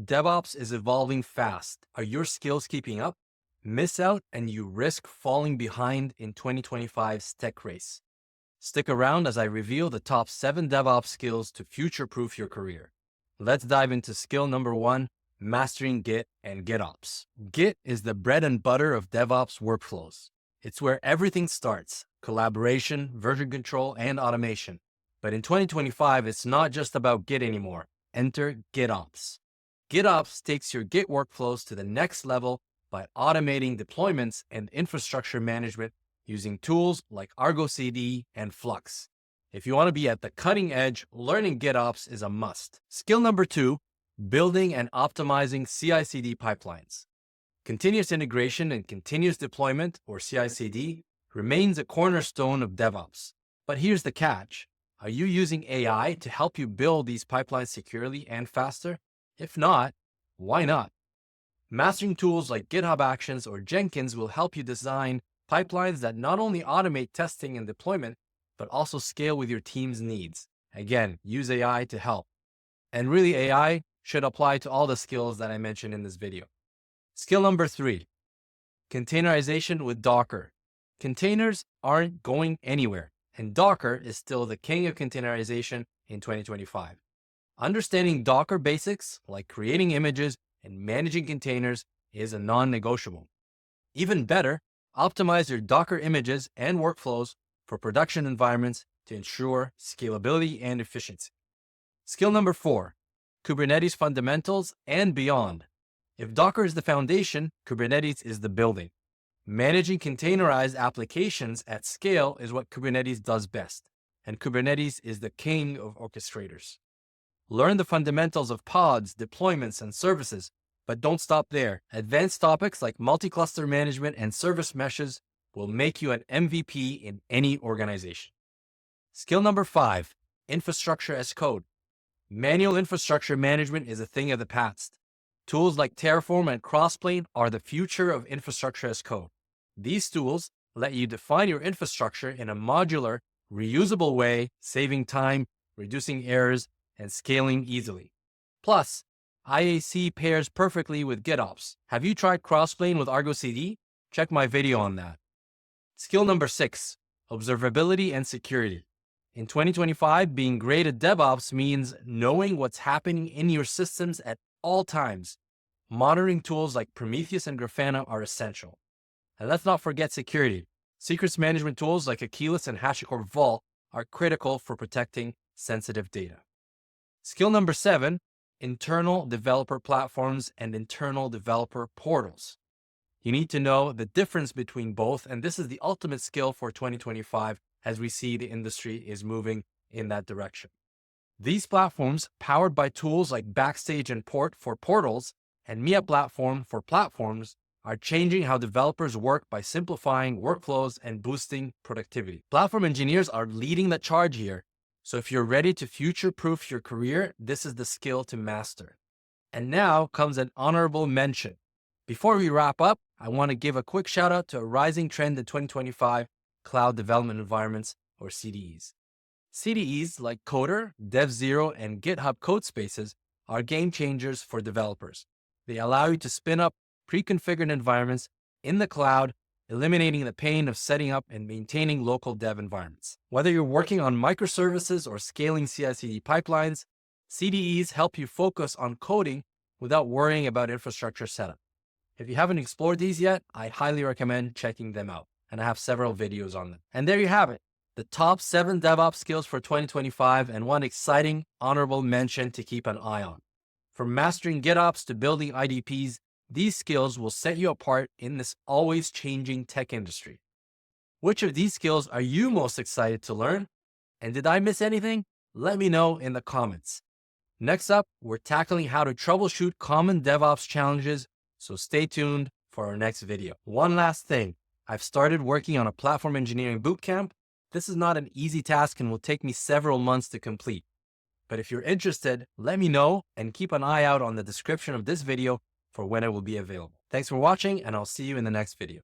DevOps is evolving fast. Are your skills keeping up? Miss out and you risk falling behind in 2025's tech race. Stick around as I reveal the top 7 DevOps skills to future-proof your career. Let's dive into skill number 1, mastering Git and GitOps. Git is the bread and butter of DevOps workflows. It's where everything starts: collaboration, version control, and automation. But in 2025, it's not just about Git anymore. Enter GitOps. GitOps takes your Git workflows to the next level by automating deployments and infrastructure management using tools like Argo CD and Flux. If you want to be at the cutting edge, learning GitOps is a must. Skill number 2, building and optimizing CI/CD pipelines. Continuous integration and continuous deployment, or CI/CD, remains a cornerstone of DevOps. But here's the catch. Are you using AI to help you build these pipelines securely and faster? If not, why not? Mastering tools like GitHub Actions or Jenkins will help you design pipelines that not only automate testing and deployment, but also scale with your team's needs. Again, use AI to help. And really, AI should apply to all the skills that I mentioned in this video. Skill number 3, containerization with Docker. Containers aren't going anywhere, and Docker is still the king of containerization in 2025. Understanding Docker basics, like creating images and managing containers, is a non-negotiable. Even better, optimize your Docker images and workflows for production environments to ensure scalability and efficiency. Skill number 4, Kubernetes fundamentals and beyond. If Docker is the foundation, Kubernetes is the building. Managing containerized applications at scale is what Kubernetes does best, and Kubernetes is the king of orchestrators. Learn the fundamentals of pods, deployments, and services, but don't stop there. Advanced topics like multi-cluster management and service meshes will make you an MVP in any organization. Skill number 5, infrastructure as code. Manual infrastructure management is a thing of the past. Tools like Terraform and Crossplane are the future of infrastructure as code. These tools let you define your infrastructure in a modular, reusable way, saving time, reducing errors, and scaling easily. Plus, IAC pairs perfectly with GitOps. Have you tried Crossplane with Argo CD? Check my video on that. Skill number 6, observability and security. In 2025, being great at DevOps means knowing what's happening in your systems at all times. Monitoring tools like Prometheus and Grafana are essential. And let's not forget security. Secrets management tools like Achilles and HashiCorp Vault are critical for protecting sensitive data. Skill number 7, internal developer platforms and internal developer portals. You need to know the difference between both, and this is the ultimate skill for 2025 as we see the industry is moving in that direction. These platforms, powered by tools like Backstage and Port for portals and Mia Platform for platforms, are changing how developers work by simplifying workflows and boosting productivity. Platform engineers are leading the charge here, so if you're ready to future-proof your career, this is the skill to master. And now comes an honorable mention. Before we wrap up, I want to give a quick shout out to a rising trend in 2025, cloud development environments, or CDEs. CDEs like Coder, DevZero, and GitHub Codespaces are game changers for developers. They allow you to spin up pre-configured environments in the cloud, eliminating the pain of setting up and maintaining local dev environments. Whether you're working on microservices or scaling CI/CD pipelines, CDEs help you focus on coding without worrying about infrastructure setup. If you haven't explored these yet, I highly recommend checking them out, and I have several videos on them. And there you have it, the top 7 DevOps skills for 2025 and one exciting honorable mention to keep an eye on. From mastering GitOps to building IDPs, these skills will set you apart in this always changing tech industry. Which of these skills are you most excited to learn? And did I miss anything? Let me know in the comments. Next up, we're tackling how to troubleshoot common DevOps challenges, so stay tuned for our next video. One last thing, I've started working on a platform engineering bootcamp. This is not an easy task and will take me several months to complete. But if you're interested, let me know and keep an eye out on the description of this video for when it will be available. Thanks for watching, and I'll see you in the next video.